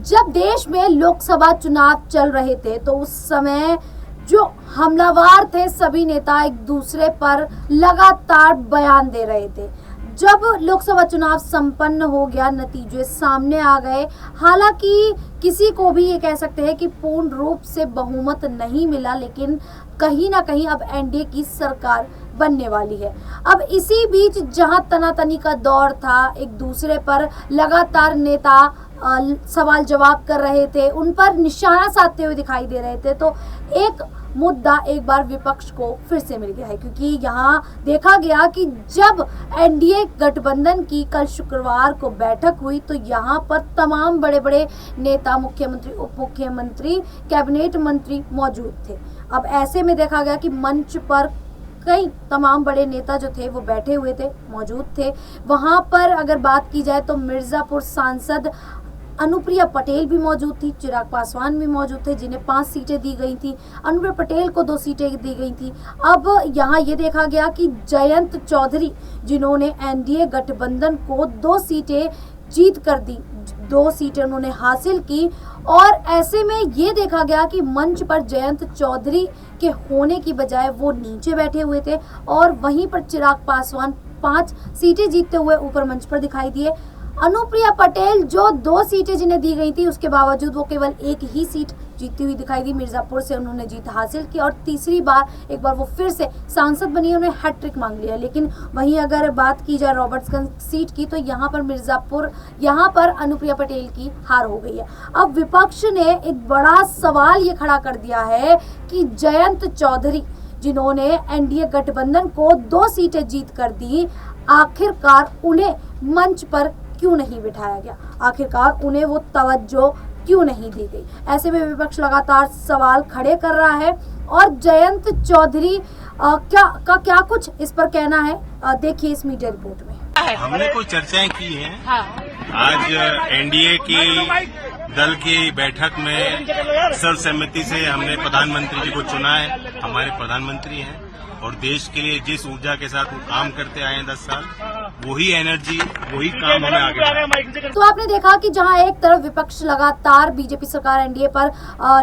जब देश में लोकसभा चुनाव चल रहे थे तो उस समय जो हमलावर थे सभी नेता एक दूसरे पर लगातार बयान दे रहे थे। जब लोकसभा चुनाव संपन्न हो गया, नतीजे सामने आ गए, हालांकि किसी को भी ये कह सकते हैं कि पूर्ण रूप से बहुमत नहीं मिला, लेकिन कहीं ना कहीं अब एनडीए की सरकार बनने वाली है। अब इसी बीच जहां तनातनी का दौर था, एक दूसरे पर लगातार नेता सवाल जवाब कर रहे थे, उन पर निशाना साधते हुए दिखाई दे रहे थे, तो एक मुद्दा एक बार विपक्ष को फिर से मिल गया है, क्योंकि यहाँ देखा गया कि जब एनडीए गठबंधन की कल शुक्रवार को बैठक हुई तो यहाँ पर तमाम बड़े बड़े नेता, मुख्यमंत्री, उप मुख्यमंत्री, कैबिनेट मंत्री मौजूद थे। अब ऐसे में देखा गया कि मंच पर कई तमाम बड़े नेता जो थे वो बैठे हुए थे, मौजूद थे। वहाँ पर अगर बात की जाए तो मिर्ज़ापुर सांसद अनुप्रिया पटेल भी मौजूद थी, चिराग पासवान भी मौजूद थे, जिन्हें 5 सीटें दी गई थी। अनुप्रिया पटेल को 2 सीटें दी गई थी। अब यहाँ ये देखा गया कि जयंत चौधरी, जिन्होंने एनडीए गठबंधन को 2 सीटें जीत कर दी, 2 सीटें उन्होंने हासिल की, और ऐसे में ये देखा गया कि मंच पर जयंत चौधरी के होने की बजाय वो नीचे बैठे हुए थे, और वहीं पर चिराग पासवान 5 सीटें जीतते हुए ऊपर मंच पर दिखाई दिए। अनुप्रिया पटेल जो 2 सीटें जिन्हें दी गई थी, उसके बावजूद वो केवल 1 ही सीट जीतती हुई दिखाई दी। मिर्ज़ापुर से उन्होंने जीत हासिल की और तीसरी बार एक बार वो फिर से सांसद बनी, उन्होंने हैट्रिक मांग लिया। लेकिन वहीं अगर बात की जाए रॉबर्ट्सगंज सीट की, तो यहाँ पर अनुप्रिया पटेल की हार हो गई है। अब विपक्ष ने एक बड़ा सवाल ये खड़ा कर दिया है कि जयंत चौधरी, जिन्होंने एनडीए गठबंधन को 2 सीटें जीत कर दी, आखिरकार उन्हें मंच पर क्यों नहीं बिठाया गया, आखिरकार उन्हें वो तवज्जो क्यों नहीं दी गई। ऐसे में विपक्ष लगातार सवाल खड़े कर रहा है, और जयंत चौधरी क्या कुछ इस पर कहना है, देखिए इस मीडिया रिपोर्ट में। हमने कुछ चर्चाएं की हैं। हाँ। आज एनडीए की दल की बैठक में सर्वसम्मति से हमने प्रधानमंत्री जी को चुना है। हमारे प्रधानमंत्री हैं और देश के लिए जिस ऊर्जा के साथ वो काम करते आए हैं 10 साल, वही एनर्जी, वही काम हमें आगे बढ़ाना। तो आपने देखा कि जहां एक तरफ विपक्ष लगातार बीजेपी सरकार एनडीए पर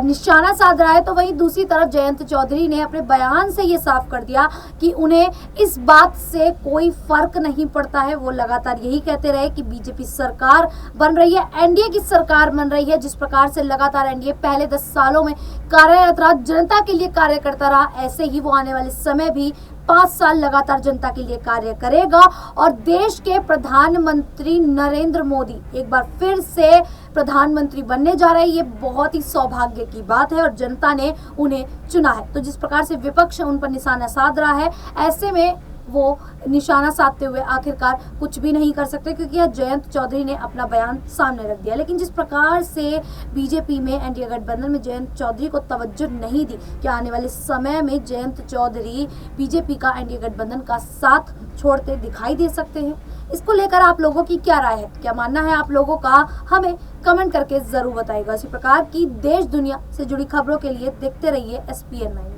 निशाना साध रहा है, तो वहीं दूसरी तरफ जयंत चौधरी ने अपने बयान से ये साफ कर दिया कि उन्हें इस बात से कोई फर्क नहीं पड़ता है। वो लगातार यही कहते रहे कि बीजेपी सरकार बन रही है, एनडीए की सरकार बन रही है। जिस प्रकार से लगातार एनडीए पहले 10 सालों में कार्यरत रहा, जनता के लिए कार्य करता रहा, ऐसे ही वो आने वाले समय भी 5 साल लगातार जनता के लिए कार्य करेगा। और देश के प्रधानमंत्री नरेंद्र मोदी एक बार फिर से प्रधानमंत्री बनने जा रहे हैं। ये बहुत ही सौभाग्य की बात है और जनता ने उन्हें चुना है। तो जिस प्रकार से विपक्ष उन पर निशाना साध रहा है, ऐसे में वो निशाना साधते हुए आखिरकार कुछ भी नहीं कर सकते, क्योंकि यह जयंत चौधरी ने अपना बयान सामने रख दिया। लेकिन जिस प्रकार से बीजेपी में, एनडीए गठबंधन में जयंत चौधरी को तवज्जो नहीं दी, क्या आने वाले समय में जयंत चौधरी बीजेपी का, एनडीए गठबंधन का साथ छोड़ते दिखाई दे सकते हैं? इसको लेकर आप लोगों की क्या राय है, क्या मानना है आप लोगों का, हमें कमेंट करके जरूर बताइएगा। इसी प्रकार की देश दुनिया से जुड़ी खबरों के लिए देखते रहिए SPN9।